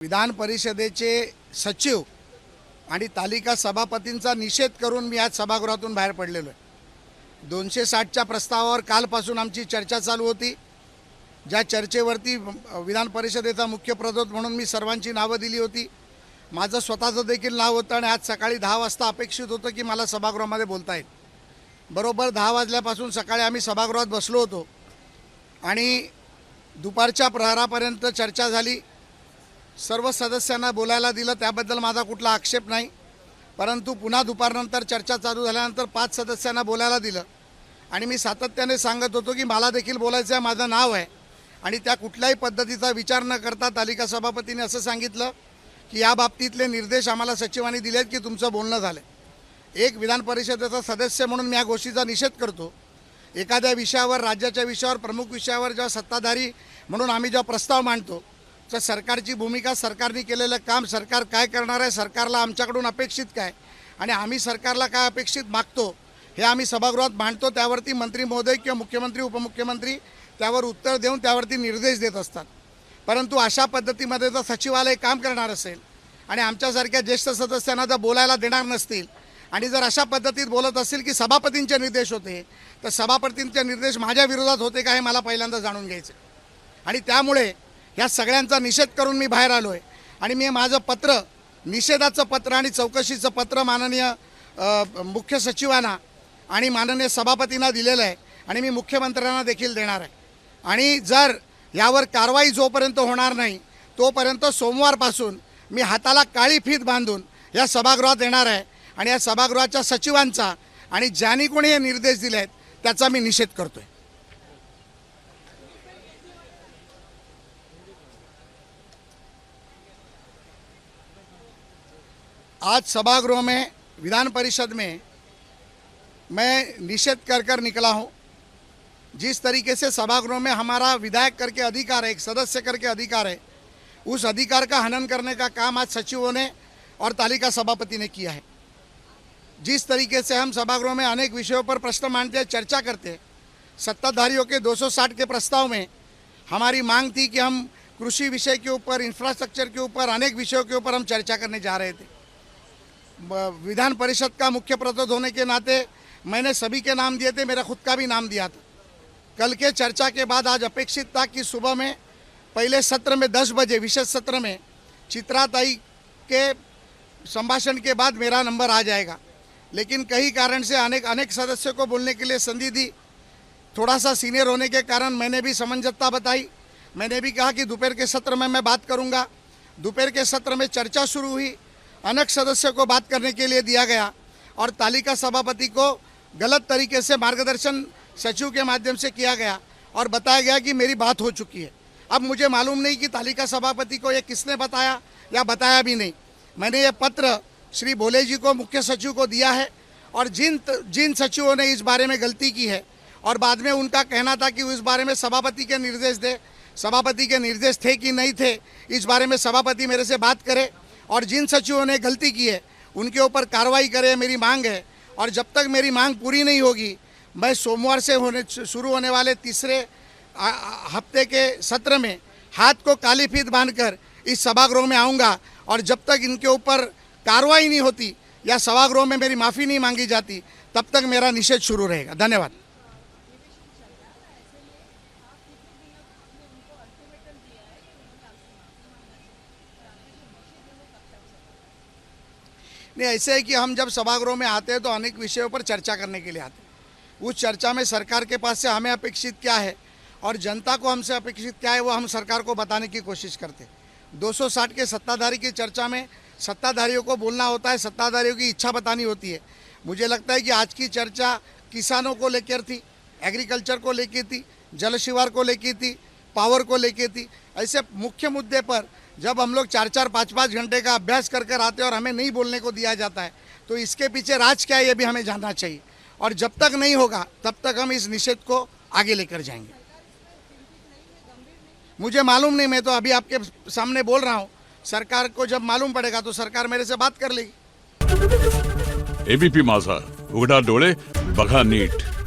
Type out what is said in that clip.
विधान परिषदेचे सचिव आणि तालिका सभापतींचा निषेध करून मी आज सभागृहातून बाहेर पडलेलो आहे। 260च्या प्रस्तावावर कालपासून आमची चर्चा चालू होती। ज्या चर्चेवरती विधान परिषदेचा मुख्य प्रदोत म्हणून मी सर्वांची नावं दिली होती। माझं स्वतःचं देखील नाव होतं आणि आज सकाळी 10 वाजता अपेक्षित होतं की मला सभागृहामध्ये बोलता येईल। बरोबर 10 वाजल्यापासून सकाळी आम्ही सभागृहात बसलो होतो आणि दुपारच्या प्रहरापर्यंत चर्चा झाली। सर्व सदस्यांना बोलायला दिलं, त्याबद्दल माझा कुठला आक्षेप नाही, परंतु पुन्हा दुपारनंतर चर्चा चालू झाल्यानंतर 5 सदस्यांना बोलायला दिलं आणि मी सातत्याने सांगत होतो की मला देखील बोलायचं आहे, माझं नाव आहे आणि त्या कुठल्याही पद्धतीचा विचार न करता तालिका सभापतींनी असं सांगितलं की या बाबतीतले निर्देश आम्हाला सचिवांनी दिलेत की तुमचं बोलणं झालं। एक विधान परिषदेचा सदस्य म्हणून मी या गोष्टीचा निषेध करतो। एखाद्या विषयावर, राज्याच्या विषयावर, प्रमुख विषयावर जेव्हा सत्ताधारी म्हणून आम्ही जेव्हा प्रस्ताव मांडतो तर सरकारची भूमिका, सरकारने केलेलं काम, सरकार काय करणार आहे, सरकारला आमच्याकडून अपेक्षित काय आणि आम्ही सरकारला काय अपेक्षित मागतो हे आम्ही सभागृहात मांडतो। त्यावरती मंत्री महोदय किंवा मुख्यमंत्री, उपमुख्यमंत्री त्यावर उत्तर देऊन त्यावरती निर्देश देत असतात। परंतु अशा पद्धतीमध्ये जर सचिवालय काम करणार असेल आणि आमच्यासारख्या ज्येष्ठ सदस्यांना जर बोलायला देणार नसतील आणि जर अशा पद्धतीत बोलत असतील की सभापतींचे निर्देश होते, तर सभापतींचे निर्देश माझ्या विरोधात होते का हे मला पहिल्यांदा जाणून घ्यायचं आणि त्यामुळे या सगळ्यांचा निषेध करून मी बाहेर आलो आहे आणि मी माझं पत्र, निषेधाचं पत्र आणि चौकशीचं पत्र माननीय मुख्य सचिवांना आणि माननीय सभापतींना दिलेलं आहे आणि मी मुख्यमंत्र्यांना देखील देणार आहे। आणि जर यावर कारवाई जोपर्यंत होणार नाही तोपर्यंत सोमवारपासून मी हाताला काळी फीत बांधून या सभागृहात येणार आहे आणि या सभागृहाच्या सचिवांचा आणि ज्यांनी कोणी हे निर्देश दिले आहेत त्याचा मी निषेध करतोय। आज सभागृह में, विधान परिषद में मैं निषेध कर निकला हूं। जिस तरीके से सभागृह में हमारा विधायक करके अधिकार है, एक सदस्य करके अधिकार है, उस अधिकार का हनन करने का काम आज सचिवों ने और तालिका सभापति ने किया है। जिस तरीके से हम सभागृह में अनेक विषयों पर प्रश्न मांगते हैं, चर्चा करते हैं, सत्ताधारियों के 260 के प्रस्ताव में हमारी मांग थी कि हम कृषि विषय के ऊपर, इंफ्रास्ट्रक्चर के ऊपर, अनेक विषयों के ऊपर हम चर्चा करने जा रहे थे। विधान परिषद का मुख्य प्रदोत होने के नाते मैंने सभी के नाम दिए थे, मेरा खुद का भी नाम दिया था। कल के चर्चा के बाद आज अपेक्षित था कि सुबह में पहले सत्र में 10 बजे विशेष सत्र में चित्राताई के संभाषण के बाद मेरा नंबर आ जाएगा, लेकिन कई कारण से अनेक सदस्यों को बोलने के लिए संधि दी। थोड़ा सा सीनियर होने के कारण मैंने भी समंजसता बताई। मैंने भी कहा कि दोपहर के सत्र में मैं बात करूंगा। दोपहर के सत्र में चर्चा शुरू हुई, अनेक सदस्यों को बात करने के लिए दिया गया और तालिका सभापति को गलत तरीके से मार्गदर्शन सचिव के माध्यम से किया गया और बताया गया कि मेरी बात हो चुकी है। अब मुझे मालूम नहीं कि तालिका सभापति को ये किसने बताया या बताया भी नहीं। मैंने ये पत्र श्री भोले जी को, मुख्य सचिव को दिया है और जिन सचिवों ने इस बारे में गलती की है और बाद में उनका कहना था कि इस बारे में सभापति के निर्देश दे, सभापति के निर्देश थे कि नहीं थे, इस बारे में सभापति मेरे से बात करे और जिन सचिवों ने गलती की है उनके ऊपर कार्रवाई करे, मेरी मांग है। और जब तक मेरी मांग पूरी नहीं होगी मैं सोमवार से शुरू होने वाले तीसरे हफ्ते के सत्र में हाथ को काली फीत बांधकर इस सभागृह में आऊँगा और जब तक इनके ऊपर कार्रवाई नहीं होती या सभागृह में मेरी माफ़ी नहीं मांगी जाती तब तक मेरा निषेध शुरू रहेगा। धन्यवाद। नहीं, ऐसे है कि हम जब सभागृह में आते हैं तो अनेक विषयों पर चर्चा करने के लिए आते हैं। उस चर्चा में सरकार के पास से हमें अपेक्षित क्या है और जनता को हमसे अपेक्षित क्या है वो हम सरकार को बताने की कोशिश करते हैं। 260 के सत्ताधारी की चर्चा में सत्ताधारियों को बोलना होता है, सत्ताधारियों की इच्छा बतानी होती है। मुझे लगता है कि आज की चर्चा किसानों को लेकर थी, एग्रीकल्चर को लेकर थी, जल शिवार को लेकर थी, पावर को लेकर थी। ऐसे मुख्य मुद्दे पर जब हम लोग 4-4, 5-5 घंटे का अभ्यास कर आते हैं और हमें नहीं बोलने को दिया जाता है तो इसके पीछे राज क्या है ये भी हमें जानना चाहिए और जब तक नहीं होगा तब तक हम इस निषेध को आगे लेकर जाएंगे। मुझे मालूम नहीं, मैं तो अभी आपके सामने बोल रहा हूँ। सरकार को जब मालूम पड़ेगा तो सरकार मेरे से बात कर लेगी। एबीपी माझा, उघडा डोळे बघा नीट।